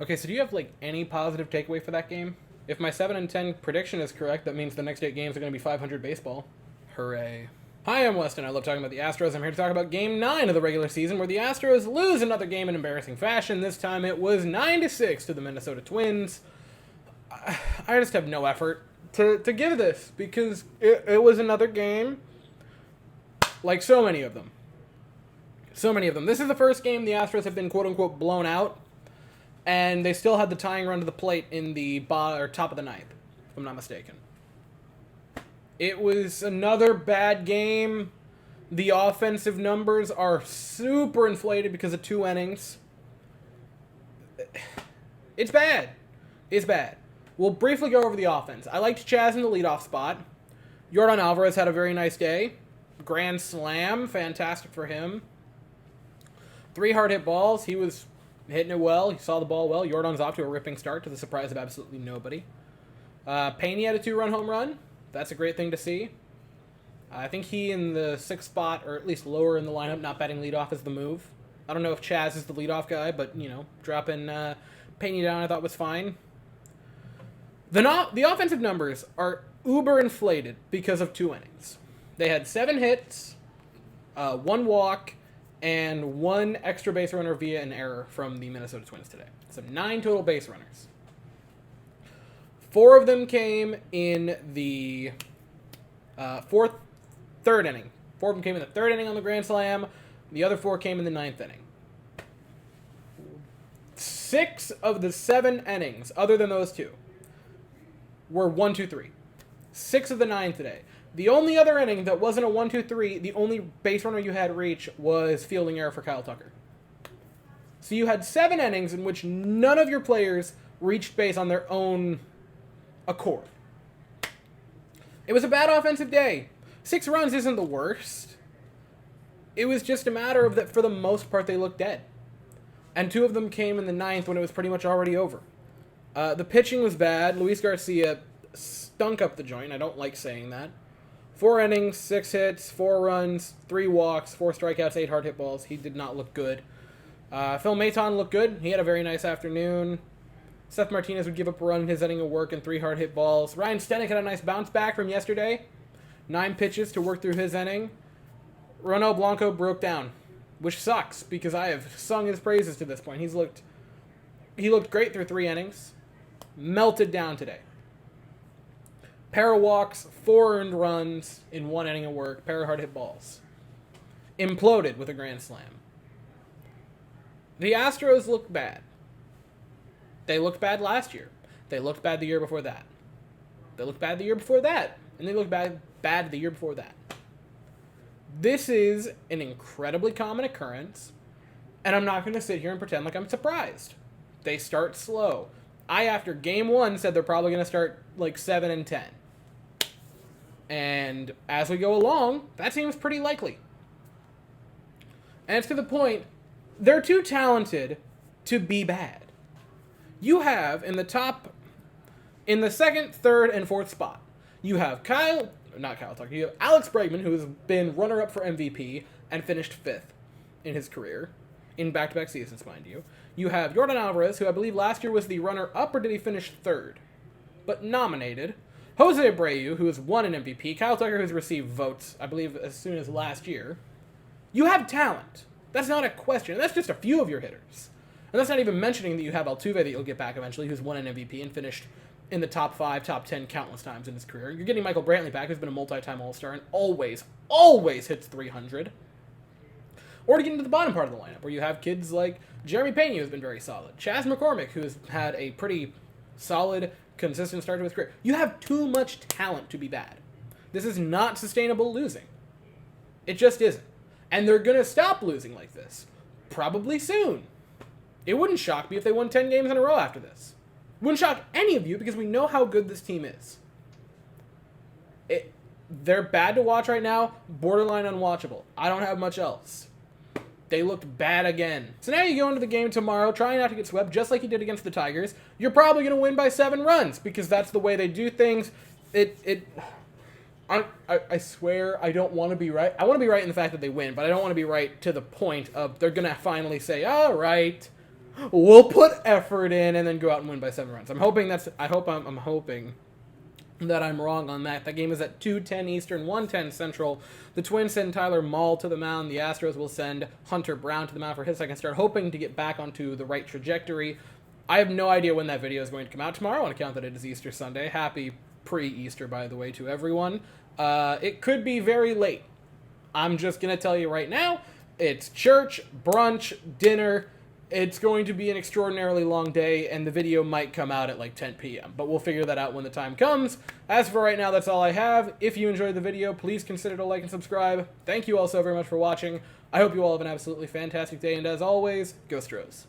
Okay, so do you have like any positive takeaway for that game? If my 7-10 prediction is correct, that means the next 8 games are going to be 500 baseball. Hooray. Hi, I'm Weston. I love talking about the Astros. I'm here to talk about Game 9 of the regular season, where the Astros lose another game in embarrassing fashion. This time it was 9-6 to the Minnesota Twins. I just have no effort to give this, because it was another game like so many of them. So many of them. This is the first game the Astros have been quote-unquote blown out, and they still had the tying run to the plate in the top of the ninth, if I'm not mistaken. It was another bad game. The offensive numbers are super inflated because of 2 innings. It's bad. It's bad. We'll briefly go over the offense. I liked Chaz in the leadoff spot. Yordan Alvarez had a very nice day. Grand slam. Fantastic for him. 3 hard hit balls. He was hitting it well. He saw the ball well. Yordan's off to a ripping start to the surprise of absolutely nobody. Payne had a 2-run home run. That's a great thing to see. I think he in the 6th spot, or at least lower in the lineup, not batting leadoff is the move. I don't know if Chaz is the leadoff guy, but, you know, dropping Payne down I thought was fine. The offensive numbers are uber inflated because of 2 innings. They had 7 hits, 1 walk, and 1 extra base runner via an error from the Minnesota Twins today. So 9 total base runners. 4 of them came in the third inning. 4 of them came in the 3rd inning on the grand slam. The other 4 came in the 9th inning. 6 of the 7 innings, other than those 2, were 1-2-3. 6 of the 9 today. The only other inning that wasn't a 1-2-3, the only base runner you had reach was fielding error for Kyle Tucker. So you had 7 innings in which none of your players reached base on their own accord. It was a bad offensive day. 6 runs isn't the worst. It was just a matter of that for the most part they looked dead. And 2 of them came in the 9th when it was pretty much already over. The pitching was bad. Luis Garcia stunk up the joint. I don't like saying that. 4 innings, 6 hits, 4 runs, 3 walks, 4 strikeouts, 8 hard hit balls. He did not look good. Phil Maton looked good. He had a very nice afternoon. Seth Martinez would give up a run in his inning of work and 3 hard hit balls. Ryan Stenek had a nice bounce back from yesterday. 9 pitches to work through his inning. Ronel Blanco broke down, which sucks because I have sung his praises to this point. He looked great through 3 innings. Melted down today. Pair of walks, 4 earned runs in 1 inning of work, pair of hard hit balls. Imploded with a grand slam. The Astros looked bad. They looked bad last year. They looked bad the year before that. They looked bad the year before that. And they looked bad the year before that. This is an incredibly common occurrence, and I'm not going to sit here and pretend like I'm surprised. They start slow. I, after game 1, said they're probably going to start like 7-10. And as we go along, that seems pretty likely. And it's to the point, they're too talented to be bad. You have in the 2nd, 3rd, and 4th spot, you have you have Alex Bregman, who has been runner-up for MVP and finished 5th in his career, in back-to-back seasons, mind you. You have Yordan Alvarez, who I believe last year was the runner-up, or did he finish 3rd? But nominated. Jose Abreu, who has won an MVP. Kyle Tucker, who's received votes, I believe, as soon as last year. You have talent. That's not a question. That's just a few of your hitters. And that's not even mentioning that you have Altuve that you'll get back eventually, who's won an MVP and finished in the top 5, top 10 countless times in his career. You're getting Michael Brantley back, who's been a multi-time All-Star and always hits 300. Or to get into the bottom part of the lineup, where you have kids like Jeremy Pena, who's been very solid. Chas McCormick, who's had a pretty solid, consistent start to his career. You have too much talent to be bad. This is not sustainable losing. It just isn't. And they're going to stop losing like this. Probably soon. It wouldn't shock me if they won 10 games in a row after this. It wouldn't shock any of you because we know how good this team is. They're bad to watch right now, borderline unwatchable. I don't have much else. They looked bad again. So now you go into the game tomorrow, trying not to get swept, just like you did against the Tigers. You're probably going to win by 7 runs, because that's the way they do things. I swear I don't want to be right. I want to be right in the fact that they win, but I don't want to be right to the point of they're going to finally say, all right, We'll put effort in and then go out and win by 7 runs. I'm hoping that I'm wrong on that. That game is at 2:10 Eastern, 1:10 Central. The Twins send Tyler Mahle to the mound. The Astros will send Hunter Brown to the mound for his second start, hoping to get back onto the right trajectory. I have no idea when that video is going to come out tomorrow, on account that it is Easter Sunday. Happy pre-Easter, by the way, to everyone. It could be very late. I'm just going to tell you right now, it's church, brunch, dinner. It's going to be an extraordinarily long day, and the video might come out at like 10 p.m., but we'll figure that out when the time comes. As for right now, that's all I have. If you enjoyed the video, please consider to like and subscribe. Thank you all so very much for watching. I hope you all have an absolutely fantastic day, and as always, go Astros.